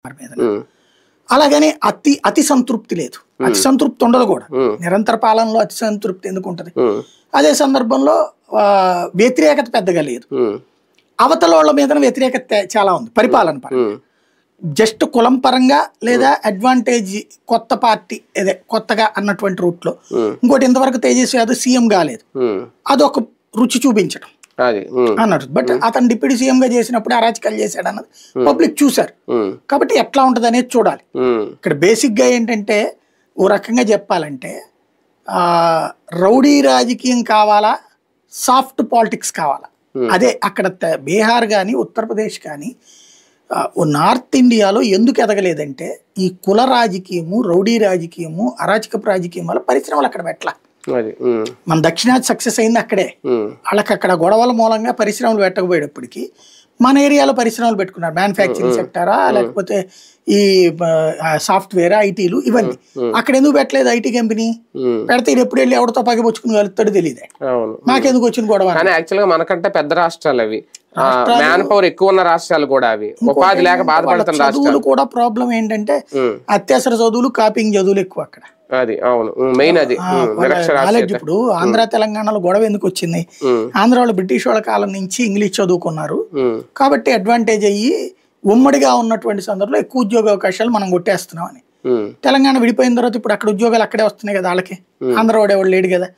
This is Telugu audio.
మీద అలాగని అతి సంతృప్తి లేదు. అతి సంతృప్తి ఉండదు కూడా. నిరంతర పాలనలో అతి సంతృప్తి ఎందుకు ఉంటది? అదే సందర్భంలో వ్యతిరేకత పెద్దగా లేదు. అవతల వాళ్ళ మీద వ్యతిరేకత చాలా ఉంది పరిపాలన పరంగా. జస్ట్ కులం పరంగా లేదా అడ్వాంటేజ్ కొత్త పార్టీ అదే కొత్తగా అన్నటువంటి రూట్ లో. ఇంకోటి ఇంతవరకు తేజస్వి యాదవ్ సీఎం కాలేదు, అదొక రుచి చూపించడం అన్నట్టు. బట్ అతను డిప్యూటీ సీఎం గా చేసినప్పుడు అరాచకాలు చేశాడు అన్నది పబ్లిక్ చూశారు. కాబట్టి ఎట్లా ఉంటది అనేది చూడాలి. ఇక్కడ బేసిక్ గా ఏంటంటే ఓ రకంగా చెప్పాలంటే రౌడీ రాజకీయం కావాలా, సాఫ్ట్ పాలిటిక్స్ కావాలా? అదే అక్కడ బీహార్ కానీ ఉత్తరప్రదేశ్ కానీ నార్త్ ఇండియాలో ఎందుకు ఎదగలేదంటే ఈ కుల రాజకీయము, రౌడీ రాజకీయము, అరాచకపు రాజకీయం వల్ల పరిశ్రమలు అక్కడ పెట్టాల. మన దక్షిణాది సక్సెస్ అయింది అక్కడే. వాళ్ళకి అక్కడ గొడవల మూలంగా పరిశ్రమలు పెట్టకపోయేటప్పటికి మన ఏరియాలో పరిశ్రమలు పెట్టుకున్నారు. మ్యానుఫ్యాక్చరింగ్ సెక్టరా లేకపోతే ఈ సాఫ్ట్వేర్, ఐటీలు ఇవన్నీ. అక్కడ ఎందుకు పెట్టలేదు ఐటీ కంపెనీ? పెడితే ఇది ఎప్పుడు వెళ్ళి ఎవరితో పగిపుచ్చుకుని కలుస్తాడో తెలియదు. మాకెందుకు వచ్చిన గొడవ? యాక్చువల్ గా మనకంటే పెద్ద రాష్ట్రాలు అవి, మ్యాన్ పవర్ ఎక్కువ ఉన్న రాష్ట్రాలు కూడా అవి, ఉపాధి లేక బాధపడుతున్న చదువులు కూడా ప్రాబ్లం ఏంటంటే అత్యవసర చదువులు, కాపింగ్ చదువులు ఎక్కువ అక్కడ. అది అవును మెయిన్. అది నాలెడ్జ్ ఇప్పుడు ఆంధ్ర తెలంగాణలో గొడవ ఎందుకు వచ్చింది? ఆంధ్ర వాళ్ళు బ్రిటిష్ వాళ్ళ కాలం నుంచి ఇంగ్లీష్ చదువుకున్నారు కాబట్టి అడ్వాంటేజ్ అయ్యి ఉమ్మడిగా ఉన్నటువంటి సందర్భంలో ఎక్కువ ఉద్యోగ అవకాశాలు మనం కొట్టేస్తున్నాం అని. తెలంగాణ విడిపోయిన తర్వాత ఇప్పుడు అక్కడ ఉద్యోగాలు అక్కడే వస్తున్నాయి కదా వాళ్ళకి. ఆంధ్ర వాడేవాళ్ళు లేడు కదా.